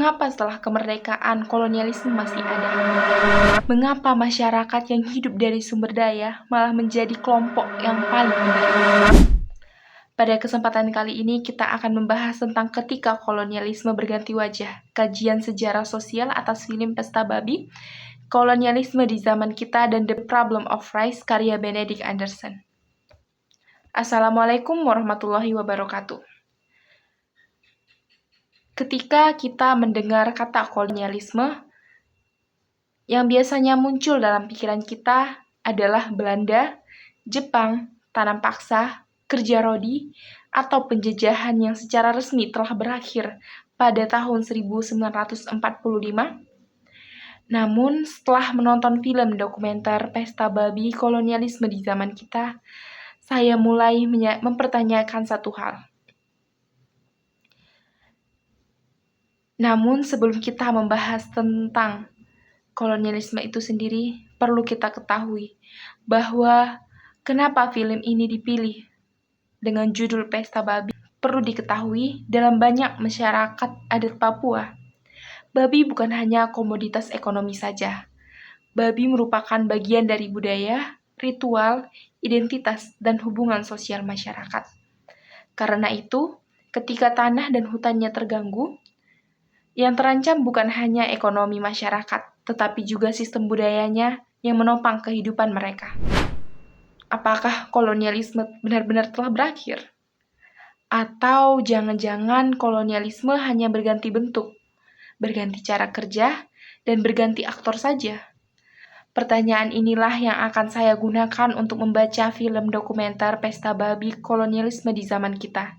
Mengapa setelah kemerdekaan kolonialisme masih ada? Mengapa masyarakat yang hidup dari sumber daya malah menjadi kelompok yang paling menderita? Pada kesempatan kali ini kita akan membahas tentang ketika kolonialisme berganti wajah, kajian sejarah sosial atas film Pesta Babi, kolonialisme di zaman kita dan The Problem of Rice karya Benedict Anderson. Assalamualaikum warahmatullahi wabarakatuh. Ketika kita mendengar kata kolonialisme, yang biasanya muncul dalam pikiran kita adalah Belanda, Jepang, tanam paksa, kerja rodi, atau penjajahan yang secara resmi telah berakhir pada tahun 1945. Namun, setelah menonton film dokumenter Pesta Babi kolonialisme di zaman kita, saya mulai mempertanyakan satu hal. Namun sebelum kita membahas tentang kolonialisme itu sendiri, perlu kita ketahui bahwa kenapa film ini dipilih dengan judul Pesta Babi. Perlu diketahui, dalam banyak masyarakat adat Papua, babi bukan hanya komoditas ekonomi saja. Babi merupakan bagian dari budaya, ritual, identitas, dan hubungan sosial masyarakat. Karena itu, ketika tanah dan hutannya terganggu, yang terancam bukan hanya ekonomi masyarakat, tetapi juga sistem budayanya yang menopang kehidupan mereka. Apakah kolonialisme benar-benar telah berakhir? Atau jangan-jangan kolonialisme hanya berganti bentuk, berganti cara kerja, dan berganti aktor saja? Pertanyaan inilah yang akan saya gunakan untuk membaca film dokumenter Pesta Babi kolonialisme di zaman kita,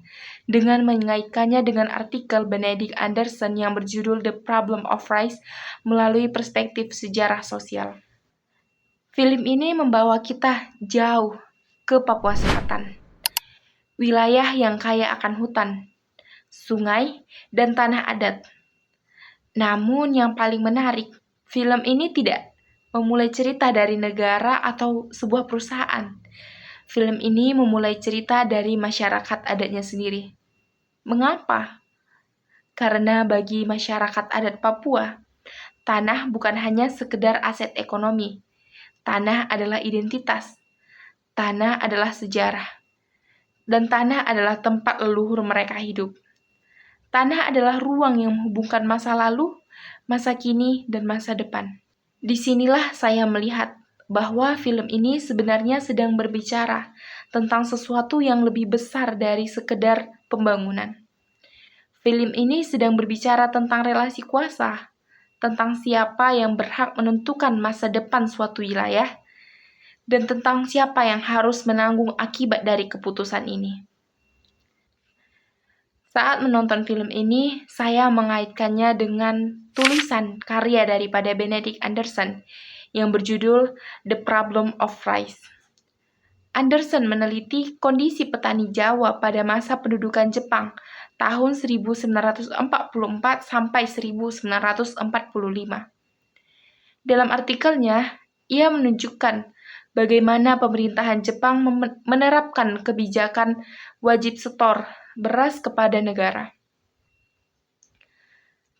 dengan mengaitkannya dengan artikel Benedict Anderson yang berjudul The Problem of Rice melalui perspektif sejarah sosial. Film ini membawa kita jauh ke Papua Selatan, wilayah yang kaya akan hutan, sungai, dan tanah adat. Namun yang paling menarik, film ini tidak memulai cerita dari negara atau sebuah perusahaan. Film ini memulai cerita dari masyarakat adatnya sendiri. Mengapa? Karena bagi masyarakat adat Papua, tanah bukan hanya sekedar aset ekonomi. Tanah adalah identitas. Tanah adalah sejarah. Dan tanah adalah tempat leluhur mereka hidup. Tanah adalah ruang yang menghubungkan masa lalu, masa kini, dan masa depan. Disinilah saya melihat bahwa film ini sebenarnya sedang berbicara tentang sesuatu yang lebih besar dari sekedar pembangunan. Film ini sedang berbicara tentang relasi kuasa, tentang siapa yang berhak menentukan masa depan suatu wilayah, dan tentang siapa yang harus menanggung akibat dari keputusan ini. Saat menonton film ini, saya mengaitkannya dengan tulisan karya daripada Benedict Anderson yang berjudul The Problem of Rice. Anderson meneliti kondisi petani Jawa pada masa pendudukan Jepang tahun 1944 sampai 1945. Dalam artikelnya, ia menunjukkan bagaimana pemerintahan Jepang menerapkan kebijakan wajib setor beras kepada negara.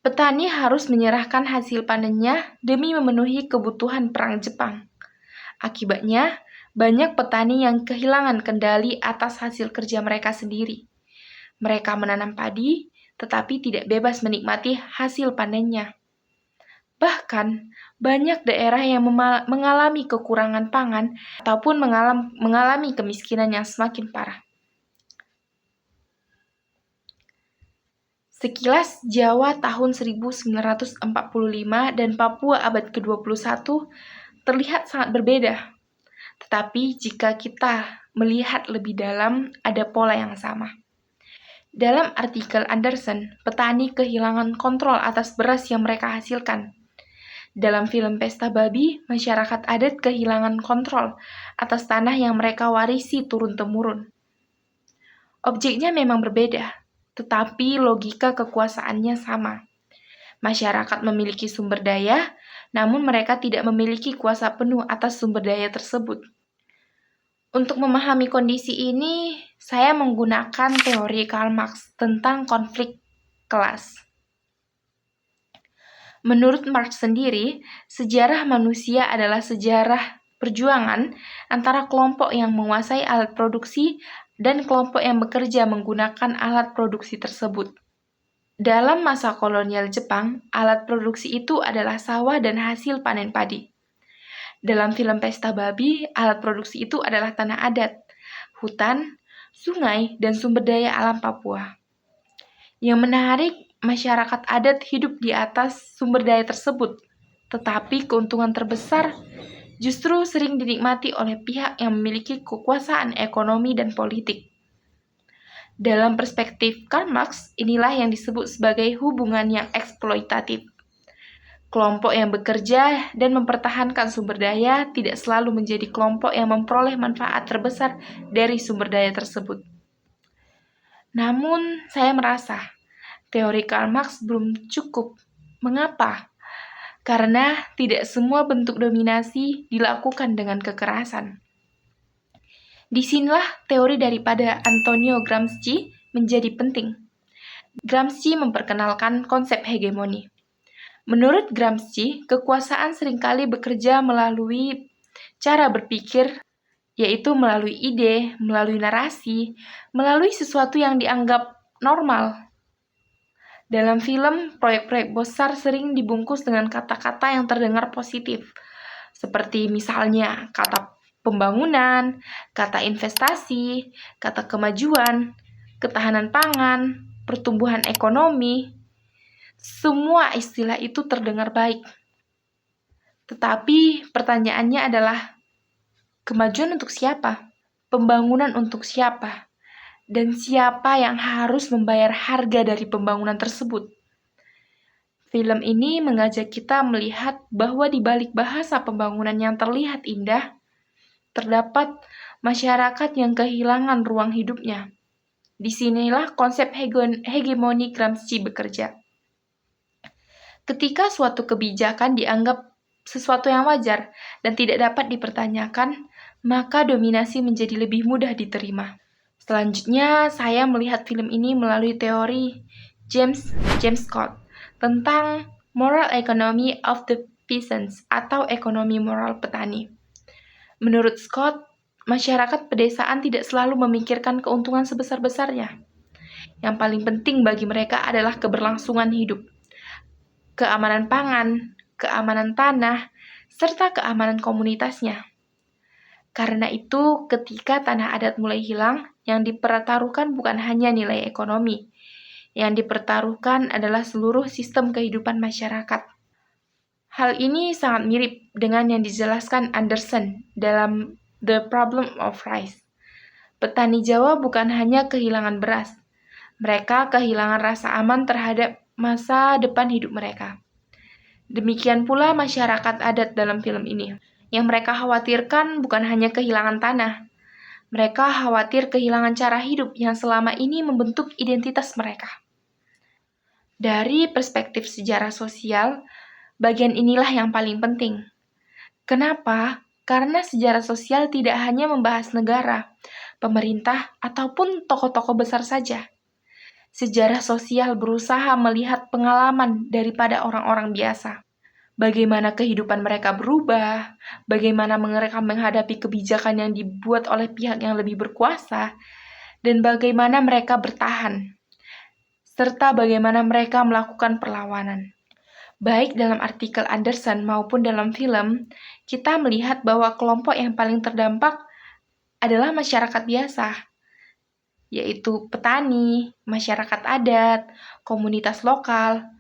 Petani harus menyerahkan hasil panennya demi memenuhi kebutuhan perang Jepang. Akibatnya, banyak petani yang kehilangan kendali atas hasil kerja mereka sendiri. Mereka menanam padi, tetapi tidak bebas menikmati hasil panennya. Bahkan, banyak daerah yang mengalami kekurangan pangan ataupun mengalami kemiskinan yang semakin parah. Sekilas Jawa tahun 1945 dan Papua abad ke-21 terlihat sangat berbeda. Tetapi jika kita melihat lebih dalam, ada pola yang sama. Dalam artikel Anderson, petani kehilangan kontrol atas beras yang mereka hasilkan. Dalam film Pesta Babi, masyarakat adat kehilangan kontrol atas tanah yang mereka warisi turun-temurun. Objeknya memang berbeda, tetapi logika kekuasaannya sama. Masyarakat memiliki sumber daya, namun mereka tidak memiliki kuasa penuh atas sumber daya tersebut. Untuk memahami kondisi ini, saya menggunakan teori Karl Marx tentang konflik kelas. Menurut Marx sendiri, sejarah manusia adalah sejarah perjuangan antara kelompok yang menguasai alat produksi dan kelompok yang bekerja menggunakan alat produksi tersebut. Dalam masa kolonial Jepang, alat produksi itu adalah sawah dan hasil panen padi. Dalam film Pesta Babi, alat produksi itu adalah tanah adat, hutan, sungai, dan sumber daya alam Papua. Yang menarik, masyarakat adat hidup di atas sumber daya tersebut, tetapi keuntungan terbesar justru sering dinikmati oleh pihak yang memiliki kekuasaan ekonomi dan politik. Dalam perspektif Karl Marx, inilah yang disebut sebagai hubungan yang eksploitatif. Kelompok yang bekerja dan mempertahankan sumber daya tidak selalu menjadi kelompok yang memperoleh manfaat terbesar dari sumber daya tersebut. Namun, saya merasa teori Karl Marx belum cukup. Mengapa? Karena tidak semua bentuk dominasi dilakukan dengan kekerasan. Disinilah teori daripada Antonio Gramsci menjadi penting. Gramsci memperkenalkan konsep hegemoni. Menurut Gramsci, kekuasaan seringkali bekerja melalui cara berpikir, yaitu melalui ide, melalui narasi, melalui sesuatu yang dianggap normal. Dalam film, proyek-proyek besar sering dibungkus dengan kata-kata yang terdengar positif, seperti misalnya kata pembangunan, kata investasi, kata kemajuan, ketahanan pangan, pertumbuhan ekonomi. Semua istilah itu terdengar baik. Tetapi pertanyaannya adalah, kemajuan untuk siapa? Pembangunan untuk siapa? Dan siapa yang harus membayar harga dari pembangunan tersebut? Film ini mengajak kita melihat bahwa di balik bahasa pembangunan yang terlihat indah, terdapat masyarakat yang kehilangan ruang hidupnya. Disinilah konsep hegemoni Gramsci bekerja. Ketika suatu kebijakan dianggap sesuatu yang wajar dan tidak dapat dipertanyakan, maka dominasi menjadi lebih mudah diterima. Selanjutnya, saya melihat film ini melalui teori James Scott tentang moral economy of the peasants atau ekonomi moral petani. Menurut Scott, masyarakat pedesaan tidak selalu memikirkan keuntungan sebesar-besarnya. Yang paling penting bagi mereka adalah keberlangsungan hidup, keamanan pangan, keamanan tanah, serta keamanan komunitasnya. Karena itu, ketika tanah adat mulai hilang, yang dipertaruhkan bukan hanya nilai ekonomi, yang dipertaruhkan adalah seluruh sistem kehidupan masyarakat. Hal ini sangat mirip dengan yang dijelaskan Anderson dalam The Problem of Rice. Petani Jawa bukan hanya kehilangan beras, mereka kehilangan rasa aman terhadap masa depan hidup mereka. Demikian pula masyarakat adat dalam film ini. Yang mereka khawatirkan bukan hanya kehilangan tanah, mereka khawatir kehilangan cara hidup yang selama ini membentuk identitas mereka. Dari perspektif sejarah sosial, bagian inilah yang paling penting. Kenapa? Karena sejarah sosial tidak hanya membahas negara, pemerintah, ataupun tokoh-tokoh besar saja. Sejarah sosial berusaha melihat pengalaman daripada orang-orang biasa. Bagaimana kehidupan mereka berubah, bagaimana mereka menghadapi kebijakan yang dibuat oleh pihak yang lebih berkuasa, dan bagaimana mereka bertahan, serta bagaimana mereka melakukan perlawanan. Baik dalam artikel Anderson maupun dalam film, kita melihat bahwa kelompok yang paling terdampak adalah masyarakat biasa, yaitu petani, masyarakat adat, komunitas lokal.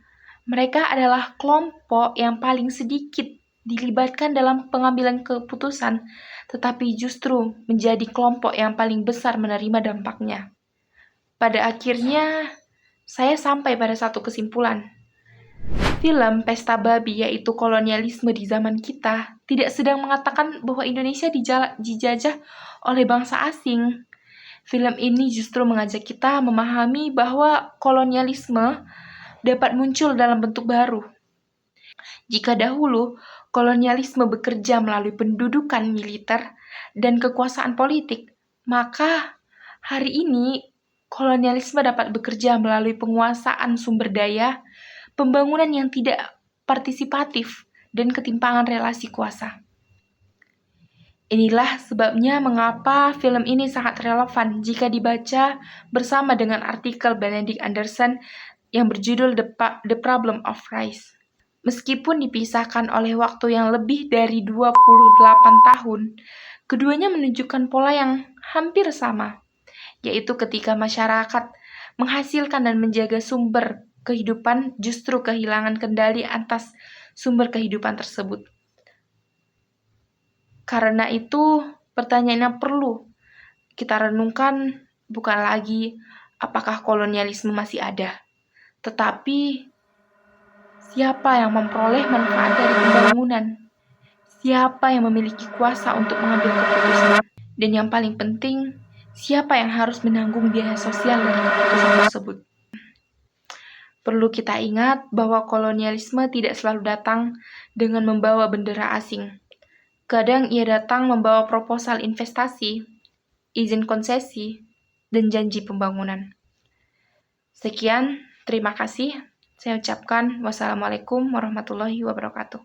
Mereka adalah kelompok yang paling sedikit dilibatkan dalam pengambilan keputusan, tetapi justru menjadi kelompok yang paling besar menerima dampaknya. Pada akhirnya, saya sampai pada satu kesimpulan. Film Pesta Babi, yaitu kolonialisme di zaman kita, tidak sedang mengatakan bahwa Indonesia dijajah oleh bangsa asing. Film ini justru mengajak kita memahami bahwa kolonialisme dapat muncul dalam bentuk baru. Jika dahulu kolonialisme bekerja melalui pendudukan militer dan kekuasaan politik, maka hari ini kolonialisme dapat bekerja melalui penguasaan sumber daya, pembangunan yang tidak partisipatif, dan ketimpangan relasi kuasa. Inilah sebabnya mengapa film ini sangat relevan jika dibaca bersama dengan artikel Benedict Anderson yang berjudul The Problem of Rice. Meskipun dipisahkan oleh waktu yang lebih dari 28 tahun, keduanya menunjukkan pola yang hampir sama, yaitu ketika masyarakat menghasilkan dan menjaga sumber kehidupan justru kehilangan kendali atas sumber kehidupan tersebut. Karena itu, pertanyaan yang perlu kita renungkan bukan lagi apakah kolonialisme masih ada, tetapi siapa yang memperoleh manfaat dari pembangunan, siapa yang memiliki kuasa untuk mengambil keputusan, dan yang paling penting, siapa yang harus menanggung biaya sosial dari keputusan tersebut. Perlu kita ingat bahwa kolonialisme tidak selalu datang dengan membawa bendera asing. Kadang ia datang membawa proposal investasi, izin konsesi, dan janji pembangunan. Sekian, terima kasih. Saya ucapkan wassalamualaikum warahmatullahi wabarakatuh.